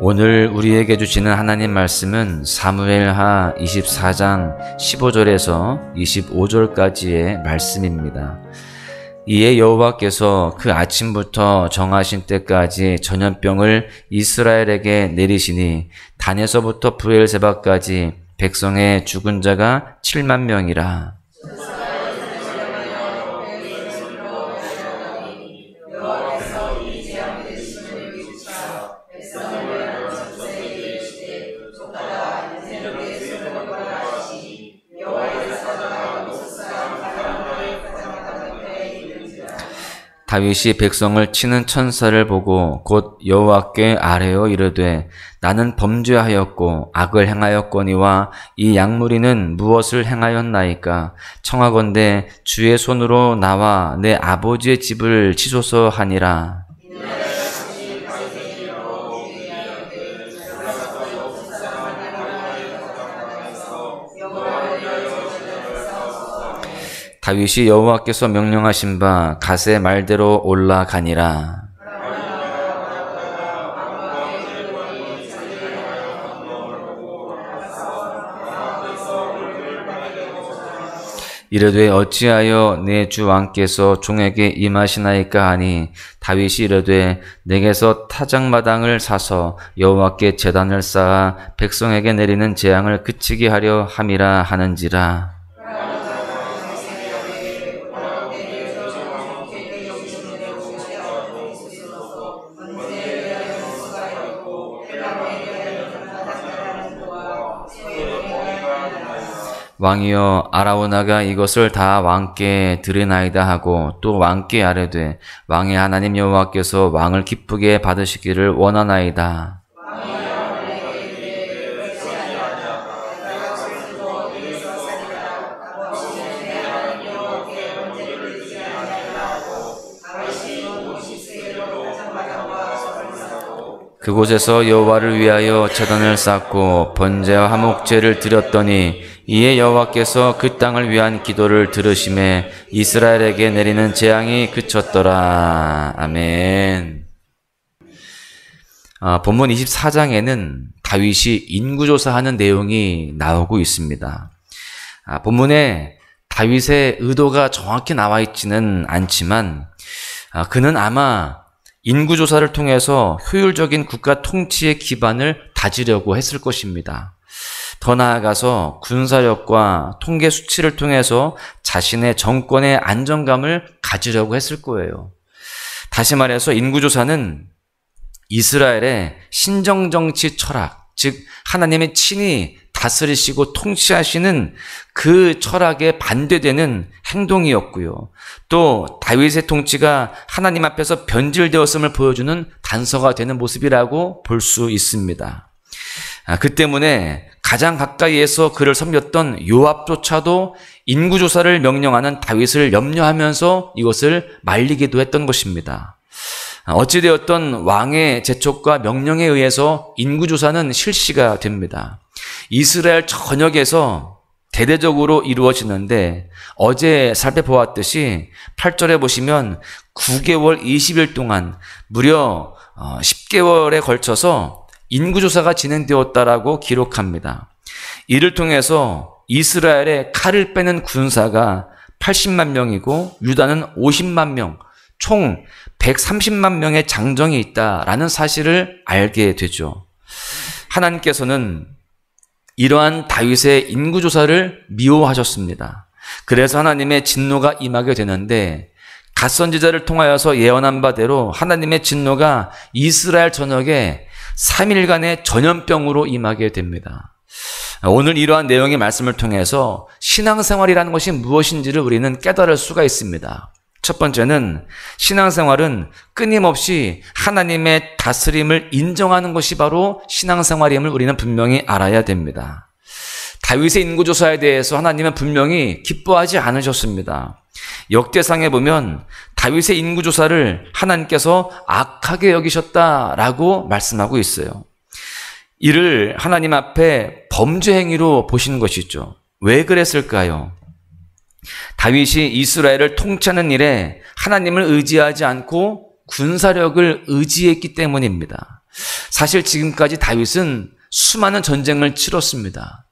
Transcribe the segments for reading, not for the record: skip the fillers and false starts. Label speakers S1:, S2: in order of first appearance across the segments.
S1: 오늘 우리에게 주시는 하나님 말씀은 사무엘하 24장 15절에서 25절까지의 말씀입니다. 이에 여호와께서 그 아침부터 정하신 때까지 전염병을 이스라엘에게 내리시니 단에서부터 브엘세바까지 백성의 죽은 자가 7만 명이라. 다윗이 백성을 치는 천사를 보고 곧 여호와께 아뢰어 이르되 나는 범죄하였고 악을 행하였거니와 이 양무리는 무엇을 행하였나이까? 청하건대 주의 손으로 나와 내 아버지의 집을 치소서 하니라. 다윗이 여호와께서 명령하신 바 갓의 말대로 올라가니라. 이르되 어찌하여 내 주 왕께서 종에게 임하시나이까 하니 다윗이 이르되 내게서 타작마당을 사서 여호와께 제단을 쌓아 백성에게 내리는 재앙을 그치게 하려 함이라 하는지라. 왕이여 아라우나가 이것을 다 왕께 드리나이다 하고 또 왕께 아뢰되 왕의 하나님 여호와께서 왕을 기쁘게 받으시기를 원하나이다. 그곳에서 여호와를 위하여 제단을 쌓고 번제와 화목제를 드렸더니 이에 여호와께서 그 땅을 위한 기도를 들으심에 이스라엘에게 내리는 재앙이 그쳤더라. 아멘. 본문 24장에는 다윗이 인구조사하는 내용이 나오고 있습니다. 본문에 다윗의 의도가 정확히 나와 있지는 않지만 그는 아마 인구조사를 통해서 효율적인 국가 통치의 기반을 다지려고 했을 것입니다. 더 나아가서 군사력과 통계 수치를 통해서 자신의 정권의 안정감을 가지려고 했을 거예요. 다시 말해서 인구조사는 이스라엘의 신정정치 철학, 즉 하나님의 친히 다스리시고 통치하시는 그 철학에 반대되는 행동이었고요. 또 다윗의 통치가 하나님 앞에서 변질되었음을 보여주는 단서가 되는 모습이라고 볼 수 있습니다. 그 때문에 가장 가까이에서 그를 섬겼던 요압조차도 인구조사를 명령하는 다윗을 염려하면서 이것을 말리기도 했던 것입니다. 어찌되었던 왕의 재촉과 명령에 의해서 인구조사는 실시가 됩니다. 이스라엘 전역에서 대대적으로 이루어지는데 어제 살펴보았듯이 8절에 보시면 9개월 20일 동안 무려 10개월에 걸쳐서 인구조사가 진행되었다라고 기록합니다. 이를 통해서 이스라엘의 칼을 빼는 군사가 80만 명이고 유다는 50만 명, 총 130만 명의 장정이 있다라는 사실을 알게 되죠. 하나님께서는 이러한 다윗의 인구조사를 미워하셨습니다. 그래서 하나님의 진노가 임하게 되는데 갓선지자를 통하여서 예언한 바대로 하나님의 진노가 이스라엘 전역에 3일간의 전염병으로 임하게 됩니다. 오늘 이러한 내용의 말씀을 통해서 신앙생활이라는 것이 무엇인지를 우리는 깨달을 수가 있습니다. 첫 번째는 신앙생활은 끊임없이 하나님의 다스림을 인정하는 것이 바로 신앙생활임을 우리는 분명히 알아야 됩니다. 다윗의 인구조사에 대해서 하나님은 분명히 기뻐하지 않으셨습니다. 역대상에 보면 다윗의 인구조사를 하나님께서 악하게 여기셨다라고 말씀하고 있어요. 이를 하나님 앞에 범죄 행위로 보시는 것이죠. 왜 그랬을까요? 다윗이 이스라엘을 통치하는 일에 하나님을 의지하지 않고 군사력을 의지했기 때문입니다. 사실 지금까지 다윗은 수많은 전쟁을 치렀습니다.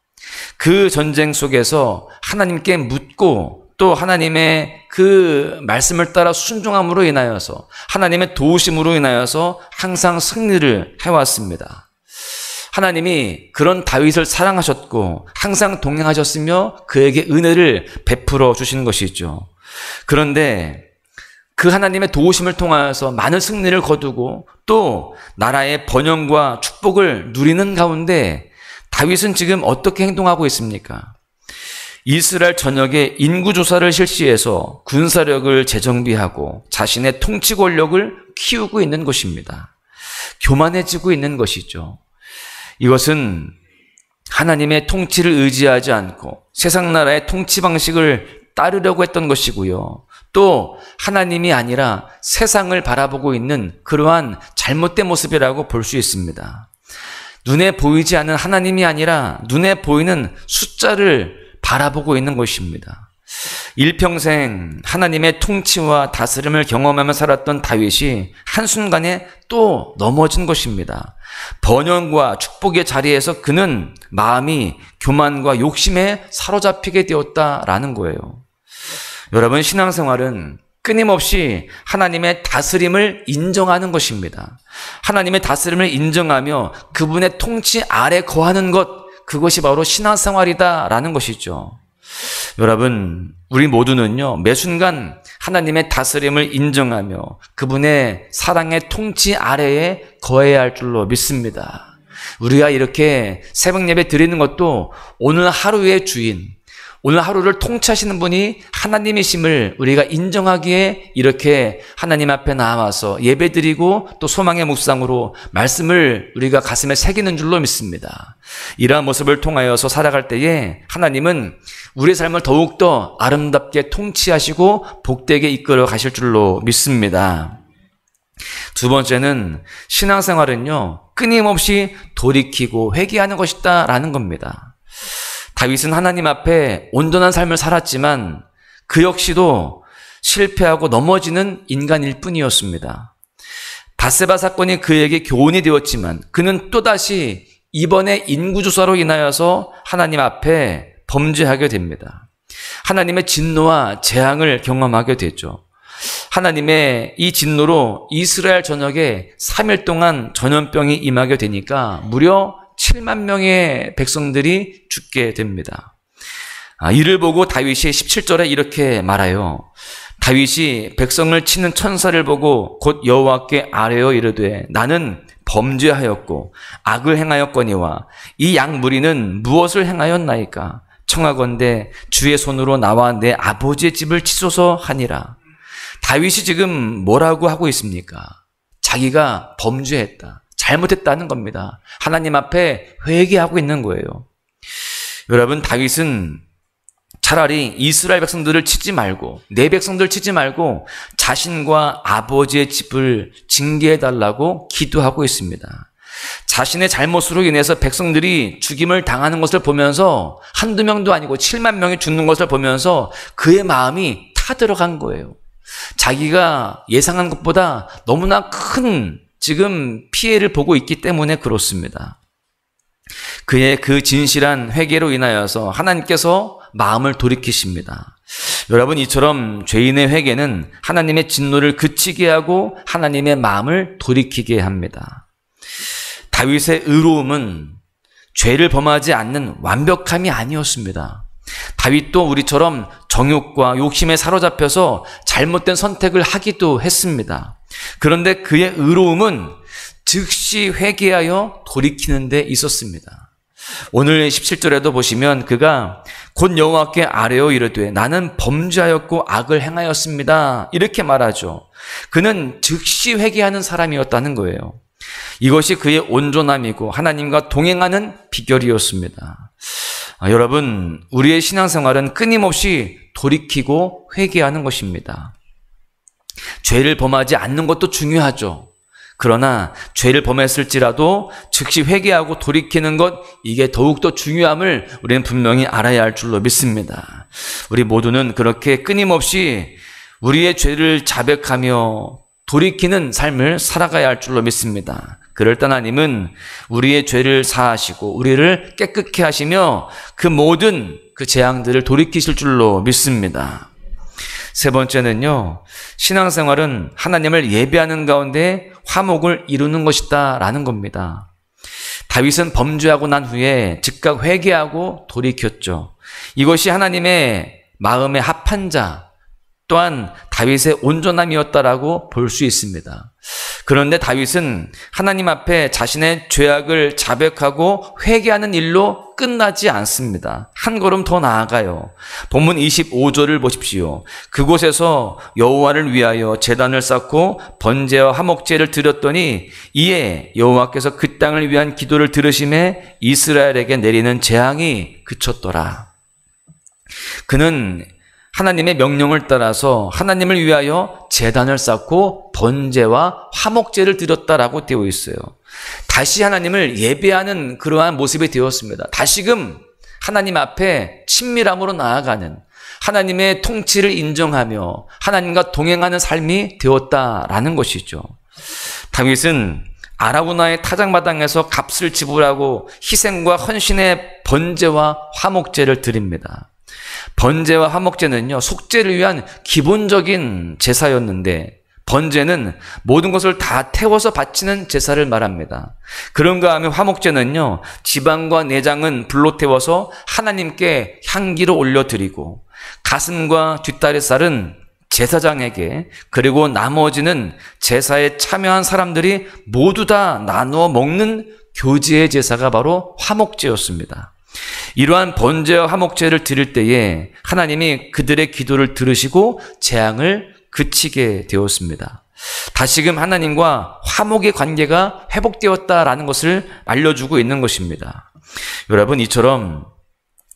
S1: 그 전쟁 속에서 하나님께 묻고 또 하나님의 그 말씀을 따라 순종함으로 인하여서 하나님의 도우심으로 인하여서 항상 승리를 해왔습니다. 하나님이 그런 다윗을 사랑하셨고 항상 동행하셨으며 그에게 은혜를 베풀어 주신 것이죠. 그런데 그 하나님의 도우심을 통하여서 많은 승리를 거두고 또 나라의 번영과 축복을 누리는 가운데 다윗은 지금 어떻게 행동하고 있습니까? 이스라엘 전역에 인구조사를 실시해서 군사력을 재정비하고 자신의 통치 권력을 키우고 있는 것입니다. 교만해지고 있는 것이죠. 이것은 하나님의 통치를 의지하지 않고 세상 나라의 통치 방식을 따르려고 했던 것이고요. 또 하나님이 아니라 세상을 바라보고 있는 그러한 잘못된 모습이라고 볼 수 있습니다. 눈에 보이지 않는 하나님이 아니라 눈에 보이는 숫자를 바라보고 있는 것입니다. 일평생 하나님의 통치와 다스림을 경험하며 살았던 다윗이 한순간에 또 넘어진 것입니다. 번영과 축복의 자리에서 그는 마음이 교만과 욕심에 사로잡히게 되었다라는 거예요. 여러분, 신앙생활은 끊임없이 하나님의 다스림을 인정하는 것입니다. 하나님의 다스림을 인정하며 그분의 통치 아래 거하는 것, 그것이 바로 신앙생활이다라는 것이죠. 여러분, 우리 모두는요, 매 순간 하나님의 다스림을 인정하며 그분의 사랑의 통치 아래에 거해야 할 줄로 믿습니다. 우리가 이렇게 새벽 예배 드리는 것도 오늘 하루의 주인, 오늘 하루를 통치하시는 분이 하나님이심을 우리가 인정하기에 이렇게 하나님 앞에 나와서 예배드리고 또 소망의 묵상으로 말씀을 우리가 가슴에 새기는 줄로 믿습니다. 이러한 모습을 통하여서 살아갈 때에 하나님은 우리의 삶을 더욱더 아름답게 통치하시고 복되게 이끌어 가실 줄로 믿습니다. 두 번째는 신앙생활은요, 끊임없이 돌이키고 회개하는 것이다라는 겁니다. 다윗은 하나님 앞에 온전한 삶을 살았지만 그 역시도 실패하고 넘어지는 인간일 뿐이었습니다. 밧세바 사건이 그에게 교훈이 되었지만 그는 또다시 이번에 인구조사로 인하여서 하나님 앞에 범죄하게 됩니다. 하나님의 진노와 재앙을 경험하게 되죠. 하나님의 이 진노로 이스라엘 전역에 3일 동안 전염병이 임하게 되니까 무려 7만 명의 백성들이 죽게 됩니다. 이를 보고 다윗이 17절에 이렇게 말해요. 다윗이 백성을 치는 천사를 보고 곧 여호와께 아뢰어 이르되 나는 범죄하였고 악을 행하였거니와 이 양무리는 무엇을 행하였나이까? 청하건대 주의 손으로 나와 내 아버지의 집을 치소서 하니라. 다윗이 지금 뭐라고 하고 있습니까? 자기가 범죄했다, 잘못했다는 겁니다. 하나님 앞에 회개하고 있는 거예요. 여러분, 다윗은 차라리 이스라엘 백성들을 치지 말고 내 백성들 치지 말고 자신과 아버지의 집을 징계해달라고 기도하고 있습니다. 자신의 잘못으로 인해서 백성들이 죽임을 당하는 것을 보면서 한두 명도 아니고 7만 명이 죽는 것을 보면서 그의 마음이 타들어간 거예요. 자기가 예상한 것보다 너무나 큰 지금 피해를 보고 있기 때문에 그렇습니다. 그의 그 진실한 회개로 인하여서 하나님께서 마음을 돌이키십니다. 여러분, 이처럼 죄인의 회개는 하나님의 진노를 그치게 하고 하나님의 마음을 돌이키게 합니다. 다윗의 의로움은 죄를 범하지 않는 완벽함이 아니었습니다. 다윗도 우리처럼 정욕과 욕심에 사로잡혀서 잘못된 선택을 하기도 했습니다. 그런데 그의 의로움은 즉시 회개하여 돌이키는 데 있었습니다. 오늘 17절에도 보시면 그가 곧 여호와께 아뢰어 이르되 나는 범죄하였고 악을 행하였습니다, 이렇게 말하죠. 그는 즉시 회개하는 사람이었다는 거예요. 이것이 그의 온전함이고 하나님과 동행하는 비결이었습니다. 여러분, 우리의 신앙생활은 끊임없이 돌이키고 회개하는 것입니다. 죄를 범하지 않는 것도 중요하죠. 그러나 죄를 범했을지라도 즉시 회개하고 돌이키는 것, 이게 더욱더 중요함을 우리는 분명히 알아야 할 줄로 믿습니다. 우리 모두는 그렇게 끊임없이 우리의 죄를 자백하며 돌이키는 삶을 살아가야 할 줄로 믿습니다. 그럴 때 하나님은 우리의 죄를 사하시고 우리를 깨끗게 하시며 그 모든 그 재앙들을 돌이키실 줄로 믿습니다. 세 번째는요, 신앙생활은 하나님을 예배하는 가운데 화목을 이루는 것이다 라는 겁니다. 다윗은 범죄하고 난 후에 즉각 회개하고 돌이켰죠. 이것이 하나님의 마음에 합한 자, 또한 다윗의 온전함이었다라고 볼 수 있습니다. 그런데 다윗은 하나님 앞에 자신의 죄악을 자백하고 회개하는 일로 끝나지 않습니다. 한 걸음 더 나아가요. 본문 25절을 보십시오. 그곳에서 여호와를 위하여 제단을 쌓고 번제와 화목제를 드렸더니 이에 여호와께서 그 땅을 위한 기도를 들으심에 이스라엘에게 내리는 재앙이 그쳤더라. 그는 하나님의 명령을 따라서 하나님을 위하여 제단을 쌓고 번제와 화목제를 드렸다라고 되어 있어요. 다시 하나님을 예배하는 그러한 모습이 되었습니다. 다시금 하나님 앞에 친밀함으로 나아가는, 하나님의 통치를 인정하며 하나님과 동행하는 삶이 되었다라는 것이죠. 다윗은 아라우나의 타작마당에서 값을 지불하고 희생과 헌신의 번제와 화목제를 드립니다. 번제와 화목제는요, 속죄를 위한 기본적인 제사였는데 번제는 모든 것을 다 태워서 바치는 제사를 말합니다. 그런가 하면 화목제는요, 지방과 내장은 불로 태워서 하나님께 향기를 올려드리고 가슴과 뒷다리살은 제사장에게, 그리고 나머지는 제사에 참여한 사람들이 모두 다 나누어 먹는 교제의 제사가 바로 화목제였습니다. 이러한 번제와 화목제를 드릴 때에 하나님이 그들의 기도를 들으시고 재앙을 그치게 되었습니다. 다시금 하나님과 화목의 관계가 회복되었다라는 것을 알려주고 있는 것입니다. 여러분, 이처럼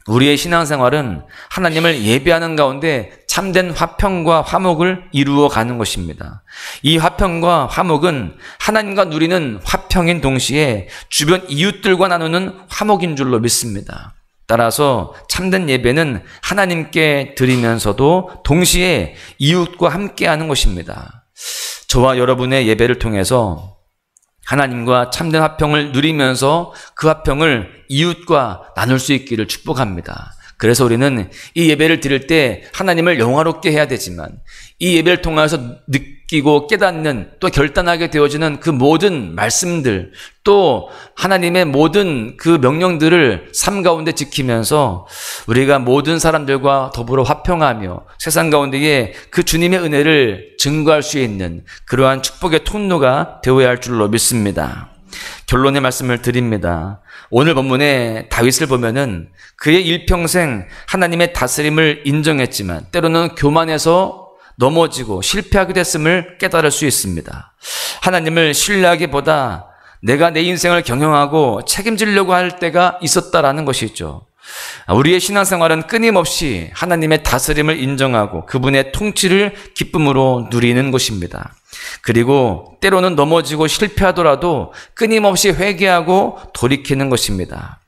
S1: 우리의 신앙생활은 하나님을 예배하는 가운데 참된 화평과 화목을 이루어 가는 것입니다. 이 화평과 화목은 하나님과 누리는 화평인 동시에 주변 이웃들과 나누는 화목인 줄로 믿습니다. 따라서 참된 예배는 하나님께 드리면서도 동시에 이웃과 함께하는 것입니다. 저와 여러분의 예배를 통해서 하나님과 참된 화평을 누리면서 그 화평을 이웃과 나눌 수 있기를 축복합니다. 그래서 우리는 이 예배를 드릴 때 하나님을 영화롭게 해야 되지만 이 예배를 통해서 느끼고 깨닫는, 또 결단하게 되어지는 그 모든 말씀들, 또 하나님의 모든 그 명령들을 삶 가운데 지키면서 우리가 모든 사람들과 더불어 화평하며 세상 가운데에 그 주님의 은혜를 증거할 수 있는 그러한 축복의 통로가 되어야 할 줄로 믿습니다. 결론의 말씀을 드립니다. 오늘 본문에 다윗을 보면은 그의 일평생 하나님의 다스림을 인정했지만 때로는 교만해서 넘어지고 실패하게 됐음을 깨달을 수 있습니다. 하나님을 신뢰하기보다 내가 내 인생을 경영하고 책임지려고 할 때가 있었다라는 것이죠. 우리의 신앙생활은 끊임없이 하나님의 다스림을 인정하고 그분의 통치를 기쁨으로 누리는 것입니다. 그리고 때로는 넘어지고 실패하더라도 끊임없이 회개하고 돌이키는 것입니다.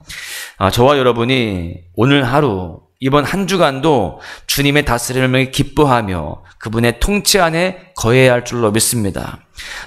S1: 저와 여러분이 오늘 하루, 이번 한 주간도 주님의 다스림을 기뻐하며 그분의 통치 안에 거해야 할 줄로 믿습니다.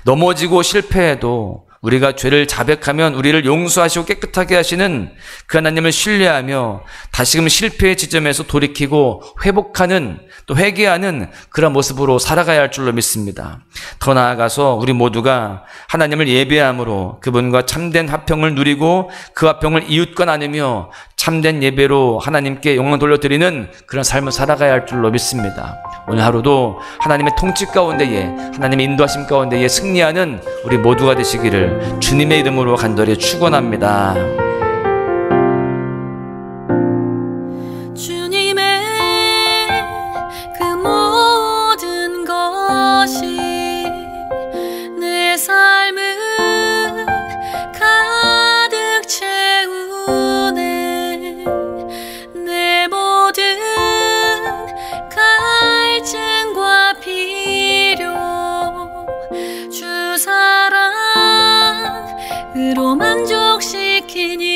S1: 넘어지고 실패해도 우리가 죄를 자백하면 우리를 용서하시고 깨끗하게 하시는 그 하나님을 신뢰하며 다시금 실패의 지점에서 돌이키고 회복하는, 또 회개하는 그런 모습으로 살아가야 할 줄로 믿습니다. 더 나아가서 우리 모두가 하나님을 예배함으로 그분과 참된 화평을 누리고 그 화평을 이웃과 나누며 참된 예배로 하나님께 영광 돌려드리는 그런 삶을 살아가야 할 줄로 믿습니다. 오늘 하루도 하나님의 통치 가운데에, 하나님의 인도하심 가운데에 승리하는 우리 모두가 되시기를 주님의 이름으로 간절히 축원합니다.
S2: 주님의 그 모든 것이 내 삶을 가득 채우네. 내 모든 갈증과 필요 주 사랑으로 만족시키니